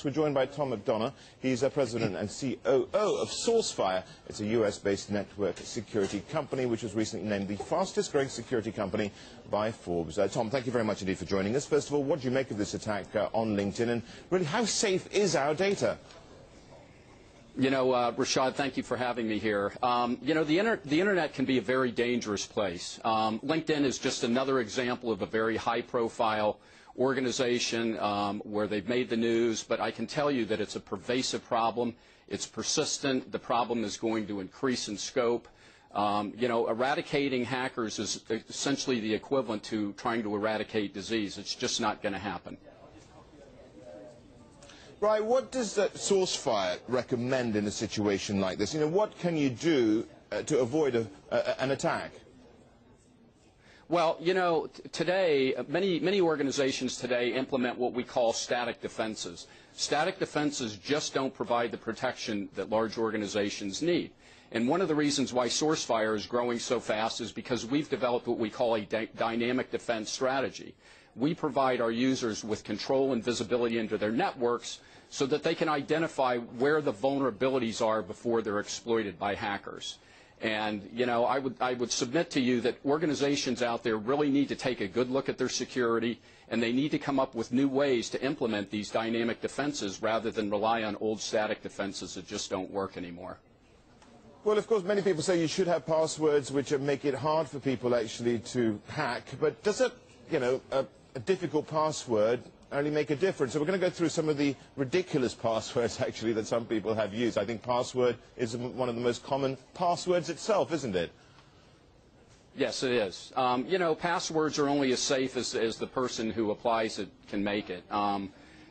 Next, we're joined by Tom McDonough. He's president and COO of Sourcefire. It's a US-based network security company which was recently named the fastest-growing security company by Forbes. Tom, thank you very much indeed for joining us. First of all, what do you make of this attack on LinkedIn, and really, how safe is our data? You know, Rashad, thank you for having me here. You know, the internet can be a very dangerous place. LinkedIn is just another example of a very high-profile organization where they've made the news, but I can tell you that it's a pervasive problem. It's persistent. The problem is going to increase in scope. You know, eradicating hackers is essentially the equivalent to trying to eradicate disease. It's just not going to happen. Right, what does Sourcefire recommend in a situation like this? You know, what can you do to avoid an attack? Well, you know, today, many organizations today implement what we call static defenses. Static defenses just don't provide the protection that large organizations need. And one of the reasons why Sourcefire is growing so fast is because we've developed what we call a dynamic defense strategy. We provide our users with control and visibility into their networks so that they can identify where the vulnerabilities are before they're exploited by hackers. And, you know, I would submit to you that organizations out there really need to take a good look at their security, and they need to come up with new ways to implement these dynamic defenses rather than rely on old static defenses that just don't work anymore. Well, of course, many people say you should have passwords which make it hard for people actually to hack, but does it, you know, a difficult password only make a difference? So we're going to go through some of the ridiculous passwords, actually, that some people have used. I think password is one of the most common passwords itself, isn't it? Yes, it is. You know, passwords are only as safe as the person who applies it can make it.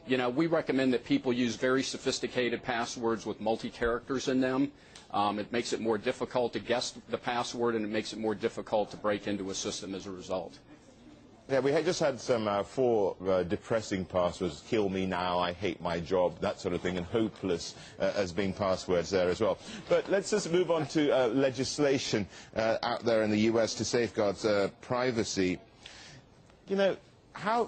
You know, we recommend that people use very sophisticated passwords with multi-characters in them. It makes it more difficult to guess the password, and it makes it more difficult to break into a system as a result. Yeah, we just had some 4 depressing passwords: kill me now, I hate my job, that sort of thing, and hopeless as being passwords there as well. But let's just move on to legislation out there in the US to safeguard privacy. You know, I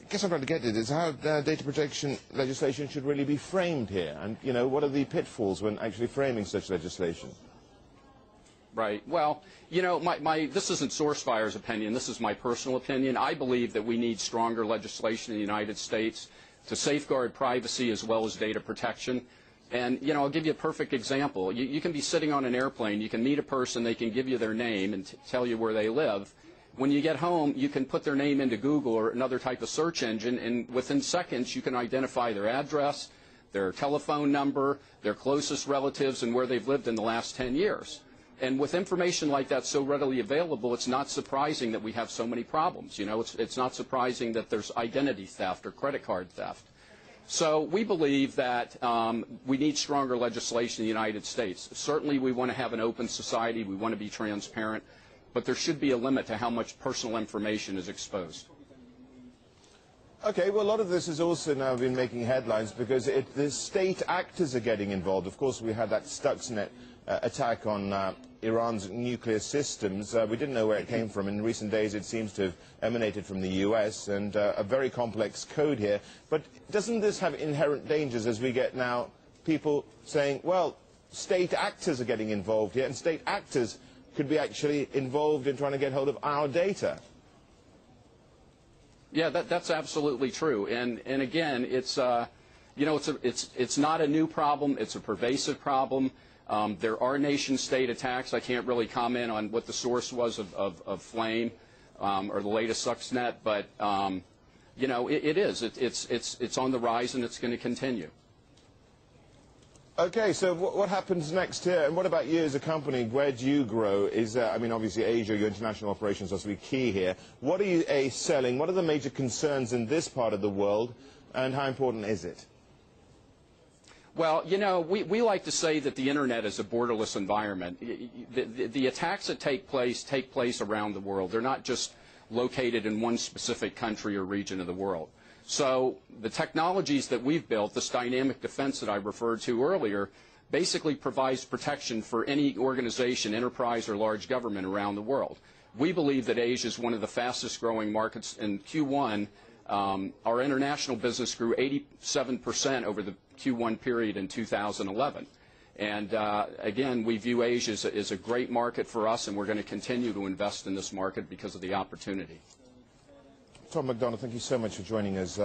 guess I'm trying to get at is how data protection legislation should really be framed here, and, you know, what are the pitfalls when actually framing such legislation? Right. Well, you know, this isn't Sourcefire's opinion. This is my personal opinion. I believe that we need stronger legislation in the United States to safeguard privacy as well as data protection. And, you know, I'll give you a perfect example. You can be sitting on an airplane. You can meet a person. They can give you their name and tell you where they live. When you get home, you can put their name into Google or another type of search engine, and within seconds you can identify their address, their telephone number, their closest relatives, and where they've lived in the last 10 years. And with information like that so readily available, it's not surprising that we have so many problems. You know, it's not surprising that there's identity theft or credit card theft. So we believe that we need stronger legislation in the United States. Certainly we want to have an open society. We want to be transparent. But there should be a limit to how much personal information is exposed. Okay, well, a lot of this has also now been making headlines because the state actors are getting involved. Of course, we had that Stuxnet attack on Iran's nuclear systems. We didn't know where it came from. In recent days, it seems to have emanated from the US, and a very complex code here. But doesn't this have inherent dangers as we get now people saying, well, state actors are getting involved here, and state actors could be actually involved in trying to get hold of our data? Yeah, that's absolutely true. And again, it's you know, it's not a new problem. It's a pervasive problem. There are nation-state attacks. I can't really comment on what the source was of Flame or the latest Stuxnet, but you know, it's on the rise, and it's going to continue. Okay, so what happens next here, and what about you as a company? Where do you grow? I mean, obviously Asia, your international operations are to be key here. What are you selling? What are the major concerns in this part of the world, and how important is it? Well, you know, we like to say that the Internet is a borderless environment. The attacks that take place around the world. They're not just located in one specific country or region of the world. So the technologies that we've built, this dynamic defense that I referred to earlier, basically provides protection for any organization, enterprise, or large government around the world. We believe that Asia is one of the fastest growing markets in Q1. Our international business grew 87% over the Q1 period in 2011. And again, we view Asia as a great market for us, and we're going to continue to invest in this market because of the opportunity. Tom McDonough, thank you so much for joining us.